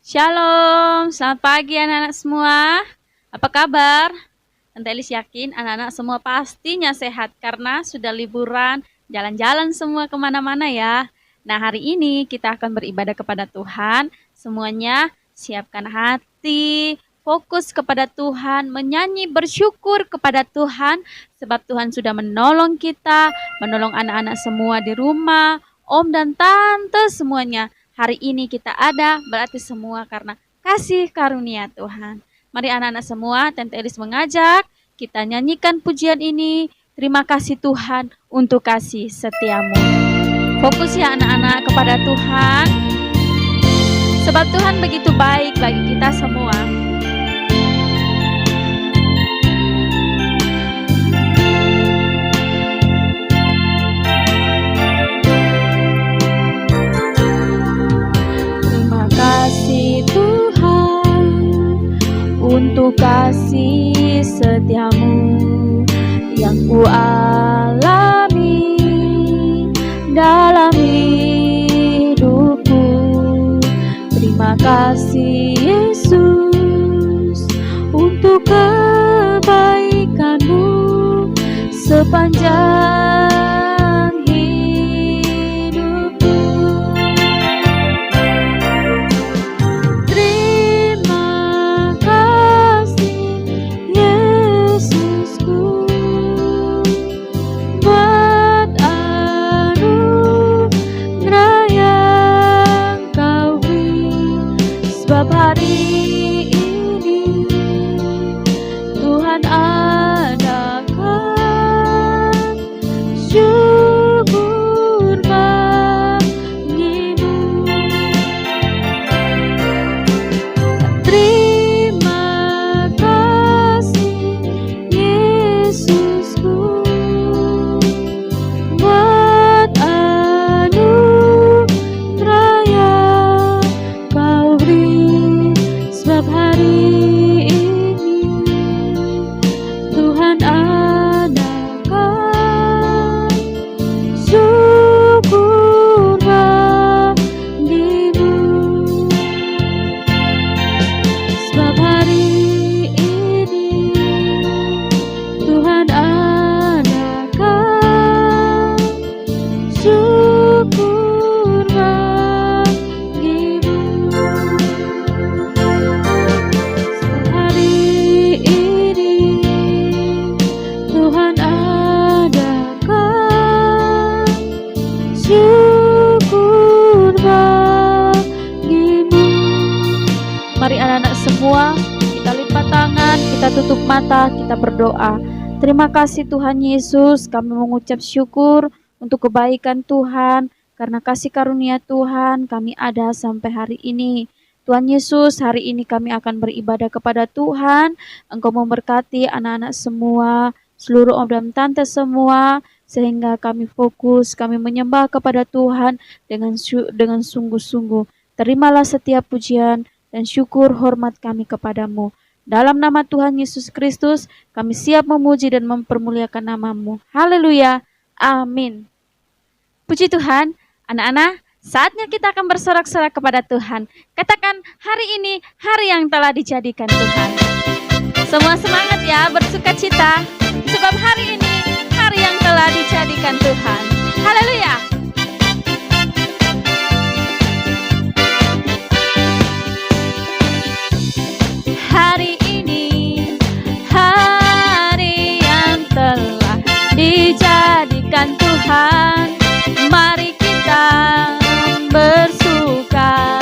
Shalom, selamat pagi anak-anak semua. Apa kabar? Tante Elis yakin anak-anak semua pastinya sehat karena sudah liburan, jalan-jalan semua kemana-mana ya. Nah, hari ini kita akan beribadah kepada Tuhan. Semuanya siapkan hati, fokus kepada Tuhan, menyanyi bersyukur kepada Tuhan sebab Tuhan sudah menolong kita, menolong anak-anak semua di rumah, om dan tante semuanya. Hari ini kita ada berarti semua karena kasih karunia Tuhan. Mari anak-anak semua, Tante Elis mengajak kita nyanyikan pujian ini. Terima kasih Tuhan untuk kasih setiamu. Fokus ya anak-anak kepada Tuhan. Sebab Tuhan begitu baik bagi kita semua. Terima kasih Tuhan untuk kasih setiamu yang ku alami dalam hidupku. Terima kasih Yesus untuk kebaikanmu sepanjang hidupku. Terima kasih Yesusku buat anugerah yang Kau beri, sebab hari ini Tuhan adakan syukur bagimu. Terima kasih Yesusku buat anugerah yang Kau beri, sebab hari ini Tuhan adakan syukur bagimu. Sebab hari ini Tuhan adakan syukur bagimu. Sebab hari ini Tuhan adakan syukur bagimu. Mari anak-anak semua, kita lipat tangan, kita tutup mata, kita berdoa. Terima kasih Tuhan Yesus, kami mengucap syukur untuk kebaikan Tuhan, karena kasih karunia Tuhan kami ada sampai hari ini. Tuhan Yesus, hari ini kami akan beribadah kepada Tuhan. Engkau memberkati anak-anak semua, seluruh om dan tante semua, sehingga kami fokus, kami menyembah kepada Tuhan dengan sungguh-sungguh. Terimalah setiap pujian dan syukur hormat kami kepadamu. Dalam nama Tuhan Yesus Kristus, kami siap memuji dan mempermuliakan namamu. Haleluya. Amin. Puji Tuhan, anak-anak, saatnya kita akan bersorak-sorak kepada Tuhan. Katakan, hari ini hari yang telah dijadikan Tuhan. Semua semangat ya, bersuka cita, sebab hari ini hari yang telah dijadikan Tuhan. Haleluya. Hari ini hari yang telah dijadikan Tuhan. Mari kita bersuka.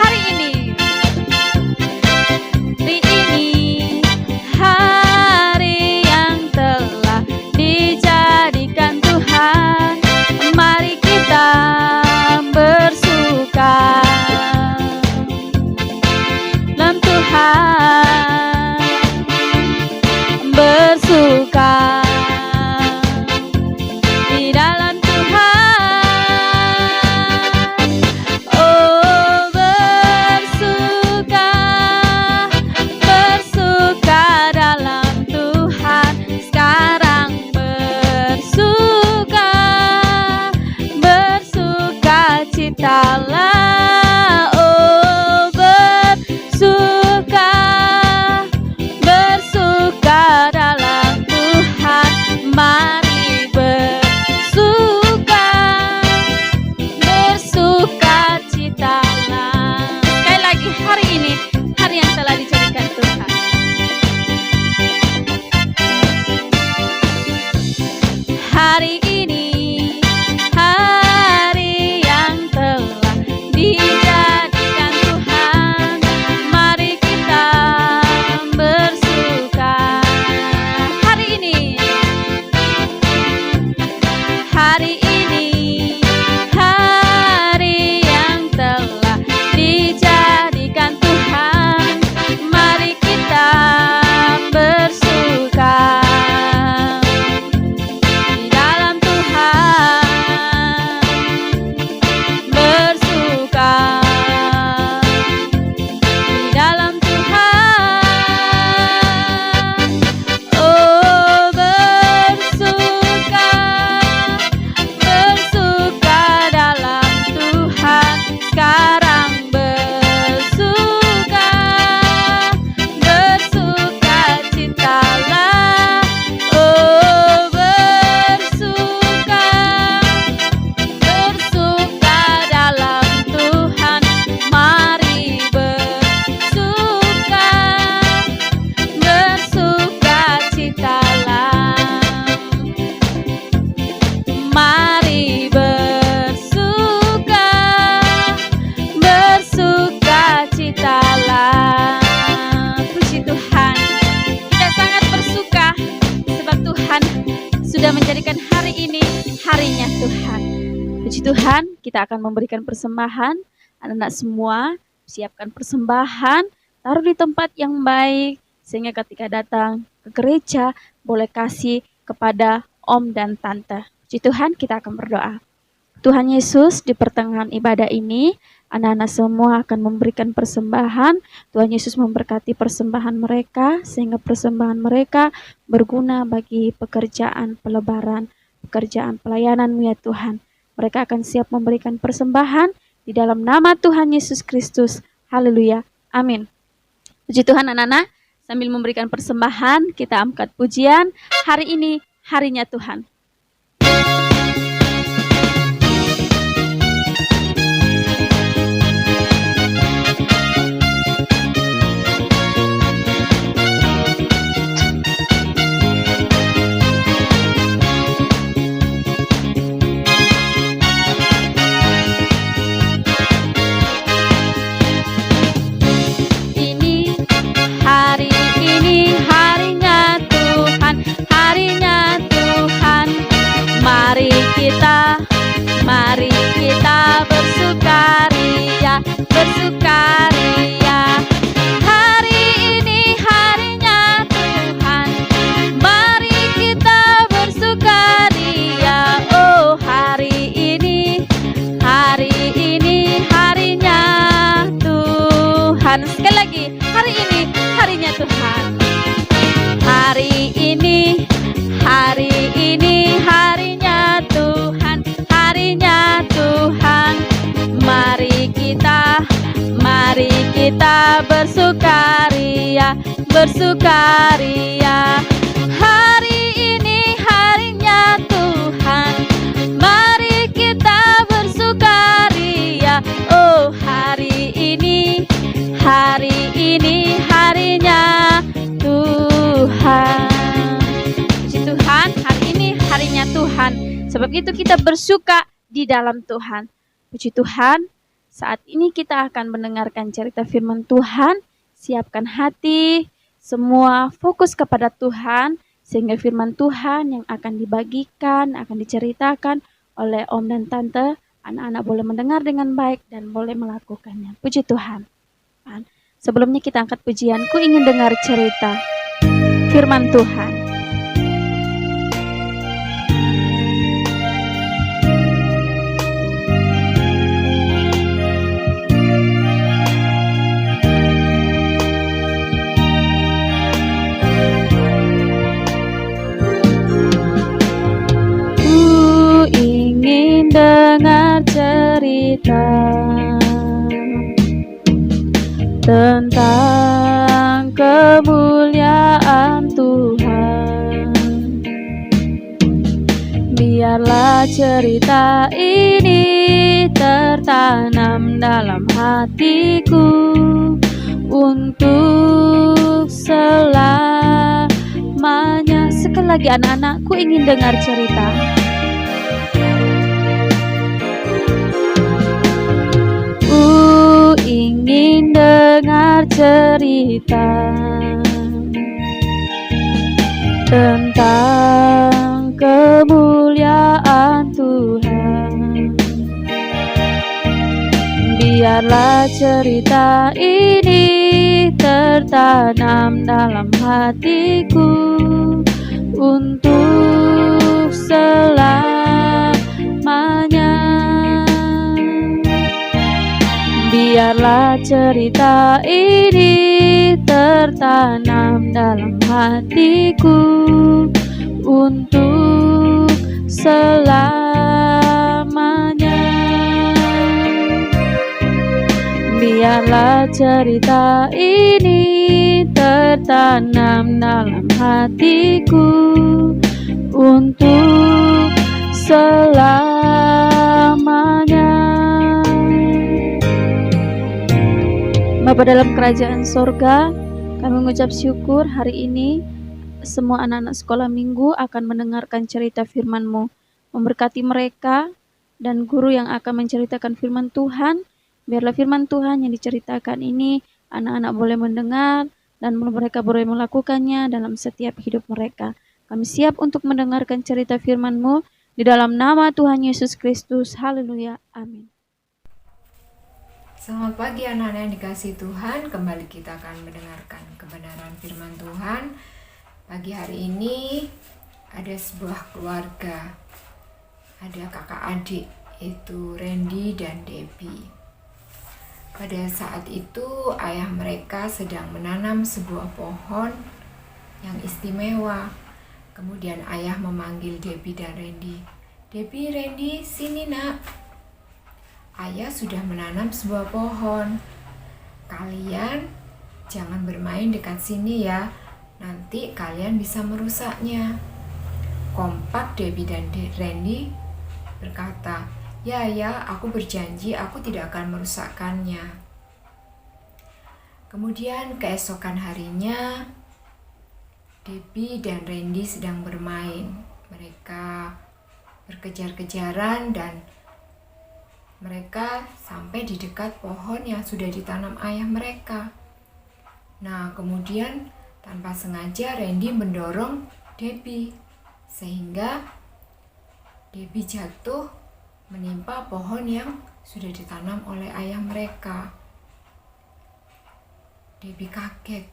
Hari ini hari yang telah dijadikan Tuhan. Mari kita bersuka dalam Tuhan, bersuka sudah menjadikan hari ini harinya Tuhan. Puji Tuhan, kita akan memberikan persembahan. Anak-anak semua, siapkan persembahan, taruh di tempat yang baik, sehingga ketika datang ke gereja, boleh kasih kepada om dan tante. Puji Tuhan, kita akan berdoa. Tuhan Yesus, di pertengahan ibadah ini, anak-anak semua akan memberikan persembahan. Tuhan Yesus memberkati persembahan mereka, sehingga persembahan mereka berguna bagi pekerjaan pelebaran, pekerjaan pelayanan-Mu ya Tuhan. Mereka akan siap memberikan persembahan di dalam nama Tuhan Yesus Kristus. Haleluya. Amin. Puji Tuhan anak-anak, sambil memberikan persembahan, kita angkat pujian. Hari ini harinya Tuhan. Mari kita bersukaria, bersukaria. Hari ini harinya Tuhan. Mari kita bersukaria. Oh, hari ini harinya Tuhan. Sekali lagi, hari ini harinya Tuhan. Hari ini harinya Tuhan, harinya Tuhan. Mari kita bersukaria, bersukaria. Hari ini harinya Tuhan. Mari kita bersukaria. Oh, hari ini harinya Tuhan. Tuhan, hari ini harinya Tuhan. Sebab itu kita bersuka di dalam Tuhan. Puji Tuhan, saat ini kita akan mendengarkan cerita firman Tuhan. Siapkan hati, semua fokus kepada Tuhan, sehingga firman Tuhan yang akan dibagikan, akan diceritakan oleh om dan tante, anak-anak boleh mendengar dengan baik dan boleh melakukannya. Puji Tuhan. Sebelumnya kita angkat pujian, ku ingin dengar cerita firman Tuhan. Dengar cerita tentang kemuliaan Tuhan. Biarlah cerita ini tertanam dalam hatiku untuk selamanya. Sekali lagi anak-anak, ku ingin dengar cerita. Ingin dengar cerita tentang kemuliaan Tuhan. Biarlah cerita ini tertanam dalam hatiku untuk selamanya. Biarlah cerita ini tertanam dalam hatiku untuk selamanya. Biarlah cerita ini tertanam dalam hatiku untuk selamanya. Bapa dalam kerajaan sorga, kami mengucap syukur hari ini semua anak-anak sekolah minggu akan mendengarkan cerita firman-Mu. Memberkati mereka dan guru yang akan menceritakan firman Tuhan. Biarlah firman Tuhan yang diceritakan ini anak-anak boleh mendengar dan mereka boleh melakukannya dalam setiap hidup mereka. Kami siap untuk mendengarkan cerita firman-Mu di dalam nama Tuhan Yesus Kristus. Haleluya. Amin. Selamat pagi anak-anak yang dikasihi Tuhan. Kembali kita akan mendengarkan kebenaran firman Tuhan. Pagi hari ini ada sebuah keluarga, ada kakak adik, yaitu Randy dan Debbie. Pada saat itu ayah mereka sedang menanam sebuah pohon yang istimewa. Kemudian ayah memanggil Debbie dan Randy. "Debbie, Randy, sini nak. Ayah sudah menanam sebuah pohon. Kalian jangan bermain dekat sini ya. Nanti kalian bisa merusaknya." Kompak Debbie dan Randy berkata, "Ya, aku berjanji aku tidak akan merusakkannya." Kemudian keesokan harinya, Debbie dan Randy sedang bermain. Mereka berkejar-kejaran dan mereka sampai di dekat pohon yang sudah ditanam ayah mereka. Nah, kemudian tanpa sengaja Randy mendorong Debbie, sehingga Debbie jatuh menimpa pohon yang sudah ditanam oleh ayah mereka. Debbie kaget,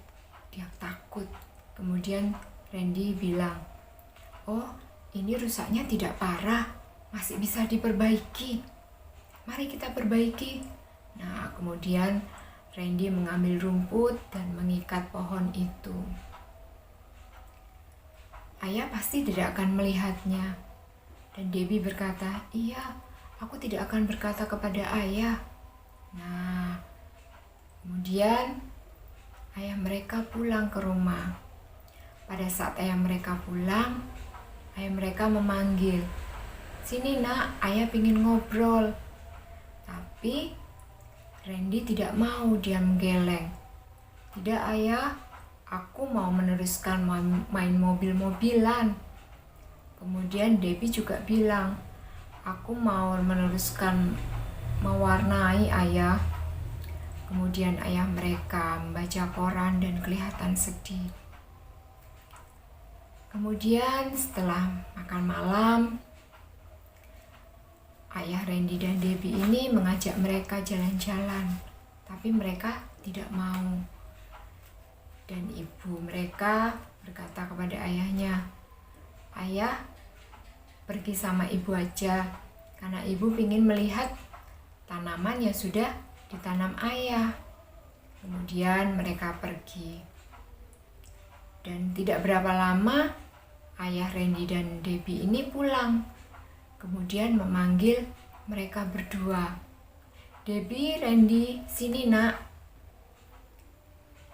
dia takut. Kemudian Randy bilang, "Oh, ini rusaknya tidak parah, masih bisa diperbaiki. Mari kita perbaiki." Nah, kemudian Randy mengambil rumput dan mengikat pohon itu. Ayah pasti tidak akan melihatnya. Dan Debbie berkata, "Iya, aku tidak akan berkata kepada ayah." Nah, kemudian ayah mereka pulang ke rumah. Pada saat ayah mereka pulang, ayah mereka memanggil, "Sini nak, ayah ingin ngobrol." Tapi Randy tidak mau, dia menggeleng. "Tidak ayah, aku mau meneruskan main mobil-mobilan." Kemudian Debbie juga bilang, "Aku mau meneruskan mewarnai ayah." Kemudian ayah mereka membaca koran dan kelihatan sedih. Kemudian setelah makan malam, ayah Randy dan Debbie ini mengajak mereka jalan-jalan, tapi mereka tidak mau. Dan ibu mereka berkata kepada ayahnya, "Ayah, pergi sama ibu aja, karena ibu ingin melihat tanaman yang sudah ditanam ayah." Kemudian mereka pergi. Dan tidak berapa lama, ayah Randy dan Debbie ini pulang. Kemudian memanggil mereka berdua, "Debbie, Randy, sini nak."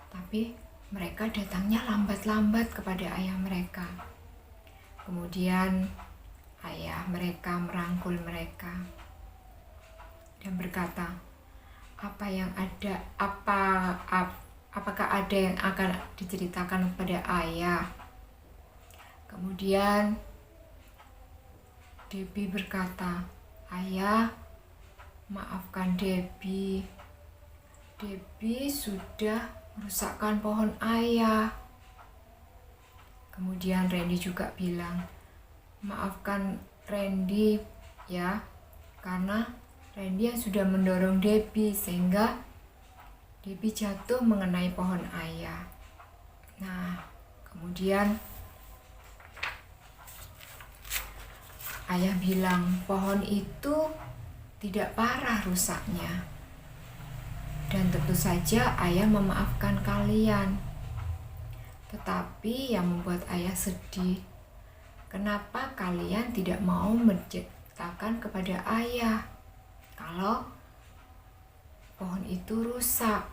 Tapi mereka datangnya lambat-lambat kepada ayah mereka. Kemudian ayah mereka merangkul mereka dan berkata, apakah ada yang akan diceritakan kepada ayah?" Kemudian Debbie berkata, "Ayah, maafkan Debbie. Debbie sudah merusakkan pohon ayah." Kemudian Randy juga bilang, "Maafkan Randy ya, karena Randy yang sudah mendorong Debbie sehingga Debbie jatuh mengenai pohon ayah." Nah, kemudian ayah bilang, "Pohon itu tidak parah rusaknya." Dan tentu saja ayah memaafkan kalian. Tetapi yang membuat ayah sedih, kenapa kalian tidak mau menceritakan kepada ayah kalau pohon itu rusak?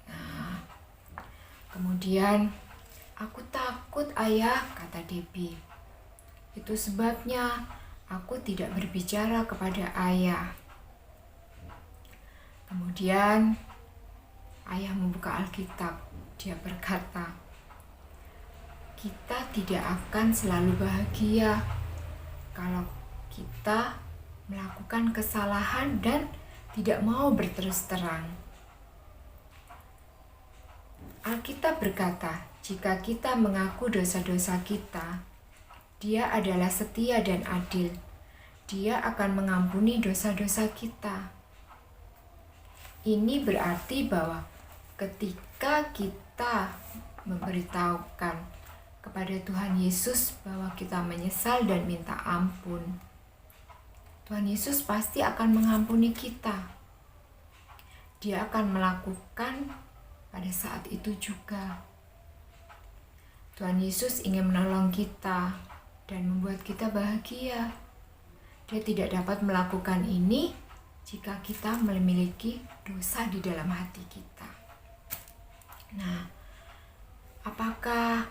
Nah, kemudian, "Aku takut ayah," kata Debbie. "Itu sebabnya aku tidak berbicara kepada ayah." Kemudian ayah membuka Alkitab. Dia berkata, "Kita tidak akan selalu bahagia kalau kita melakukan kesalahan dan tidak mau berterus terang." Alkitab berkata, Jika kita mengaku dosa-dosa kita, Dia adalah setia dan adil. Dia akan mengampuni dosa-dosa kita. Ini berarti bahwa ketika kita memberitahukan kepada Tuhan Yesus bahwa kita menyesal dan minta ampun, Tuhan Yesus pasti akan mengampuni kita. Dia akan melakukan pada saat itu juga. Tuhan Yesus ingin menolong kita dan membuat kita bahagia. Dia tidak dapat melakukan ini jika kita memiliki dosa di dalam hati kita. Nah, apakah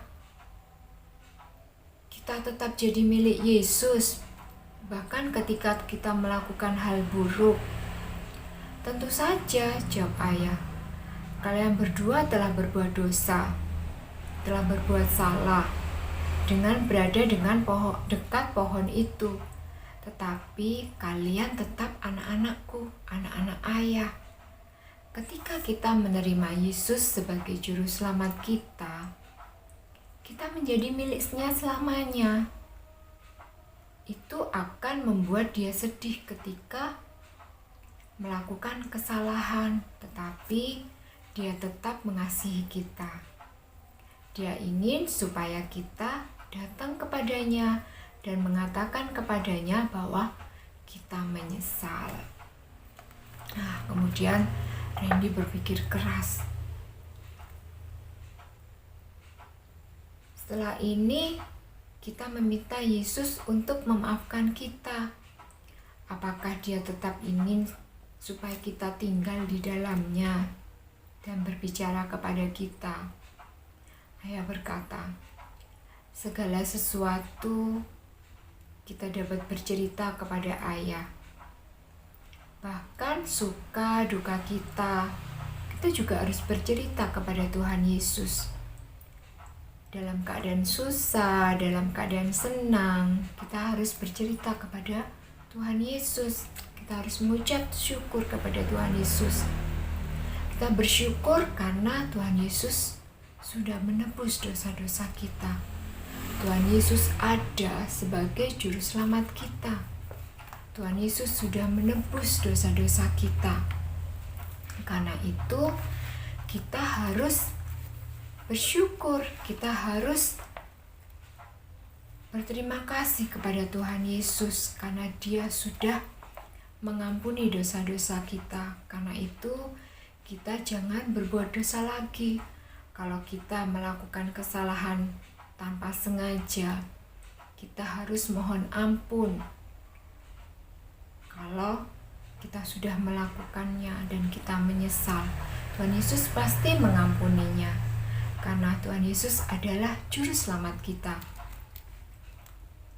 kita tetap jadi milik Yesus bahkan ketika kita melakukan hal buruk? Tentu saja, jawab ayah. Kalian berdua telah berbuat dosa, telah berbuat salah dengan berada dengan dekat pohon itu. Tetapi kalian tetap anak-anakku, anak-anak ayah. Ketika kita menerima Yesus sebagai juru selamat kita menjadi miliknya selamanya. Itu akan membuat dia sedih ketika melakukan kesalahan, tetapi dia tetap mengasihi kita. Dia ingin supaya kita datang kepadanya dan mengatakan kepadanya bahwa kita menyesal. Nah, kemudian Randy berpikir keras. Setelah ini, kita meminta Yesus untuk memaafkan kita. Apakah dia tetap ingin supaya kita tinggal di dalamnya dan berbicara kepada kita? Ayah berkata, segala sesuatu kita dapat bercerita kepada ayah. Bahkan suka duka kita juga harus bercerita kepada Tuhan Yesus. Dalam keadaan susah, dalam keadaan senang, kita harus bercerita kepada Tuhan Yesus. Kita harus mengucap syukur kepada Tuhan Yesus. Kita bersyukur karena Tuhan Yesus sudah menebus dosa-dosa kita. Tuhan Yesus ada sebagai juru selamat kita. Tuhan Yesus sudah menebus dosa-dosa kita. Karena itu, kita harus bersyukur, kita harus berterima kasih kepada Tuhan Yesus karena Dia sudah mengampuni dosa-dosa kita. Karena itu, kita jangan berbuat dosa lagi. Kalau kita melakukan kesalahan tanpa sengaja, kita harus mohon ampun. Kalau kita sudah melakukannya dan kita menyesal, Tuhan Yesus pasti mengampuninya. Karena Tuhan Yesus adalah juru selamat kita.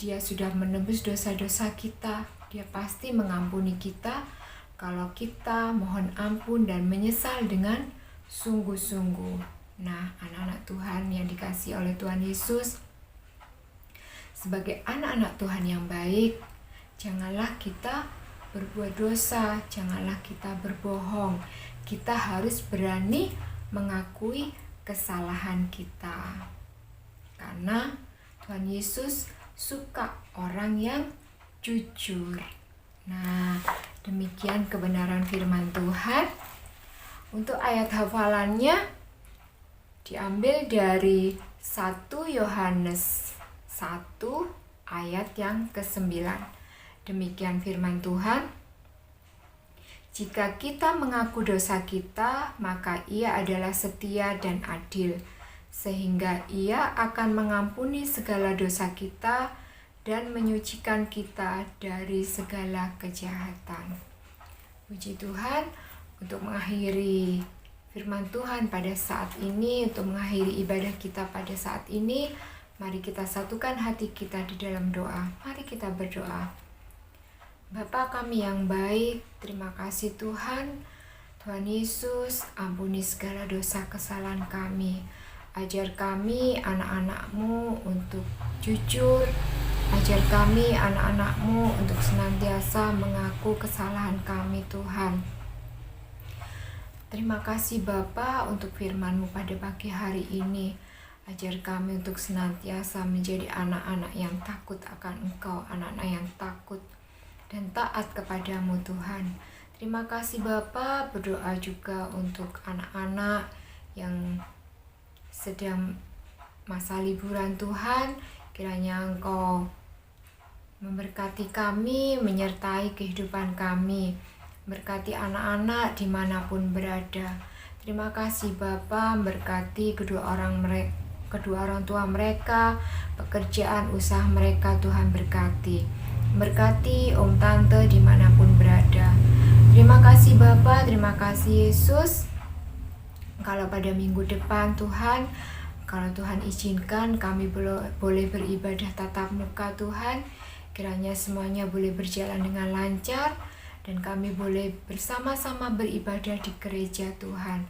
Dia sudah menebus dosa-dosa kita. Dia pasti mengampuni kita kalau kita mohon ampun dan menyesal dengan sungguh-sungguh. Nah, anak-anak Tuhan yang dikasihi oleh Tuhan Yesus, sebagai anak-anak Tuhan yang baik, janganlah kita berbuat dosa, janganlah kita berbohong. Kita harus berani mengakui kesalahan kita. Karena Tuhan Yesus suka orang yang jujur. Nah, demikian kebenaran firman Tuhan. Untuk ayat hafalannya diambil dari 1 Yohanes 1 ayat yang ke-9. Demikian firman Tuhan. Jika kita mengaku dosa kita, maka Ia adalah setia dan adil, sehingga Ia akan mengampuni segala dosa kita dan menyucikan kita dari segala kejahatan. Puji Tuhan, untuk mengakhiri firman Tuhan pada saat ini, untuk mengakhiri ibadah kita pada saat ini, mari kita satukan hati kita di dalam doa. Mari kita berdoa. Bapa kami yang baik, terima kasih Tuhan. Tuhan Yesus, ampuni segala dosa kesalahan kami. Ajar kami anak-anak-Mu untuk jujur. Ajar kami anak-anak-Mu untuk senantiasa mengaku kesalahan kami Tuhan. Terima kasih Bapa untuk firman-Mu pada pagi hari ini. Ajar kami untuk senantiasa menjadi anak-anak yang takut akan Engkau, anak-anak yang takut dan taat kepadamu Tuhan. Terima kasih Bapa, berdoa juga untuk anak-anak yang sedang masa liburan Tuhan. Kiranya Engkau memberkati kami, menyertai kehidupan kami, berkati anak-anak dimanapun berada. Terima kasih Bapa, berkati kedua orang tua mereka, pekerjaan usaha mereka Tuhan berkati. Berkati om tante dimanapun berada. Terima kasih Bapa, terima kasih Yesus. Kalau pada minggu depan Tuhan, kalau Tuhan izinkan kami boleh beribadah tatap muka Tuhan, kiranya semuanya boleh berjalan dengan lancar dan kami boleh bersama-sama beribadah di gereja Tuhan.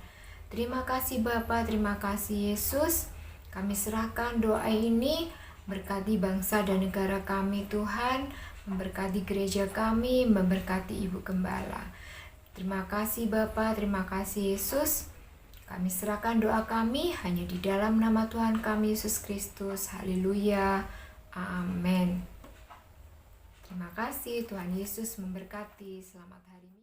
Terima kasih Bapa, terima kasih Yesus. Kami serahkan doa ini, berkati bangsa dan negara kami Tuhan, memberkati gereja kami, memberkati Ibu Gembala. Terima kasih Bapa, terima kasih Yesus. Kami serahkan doa kami hanya di dalam nama Tuhan kami Yesus Kristus. Haleluya. Amin. Terima kasih, Tuhan Yesus memberkati. Selamat hari Minggu.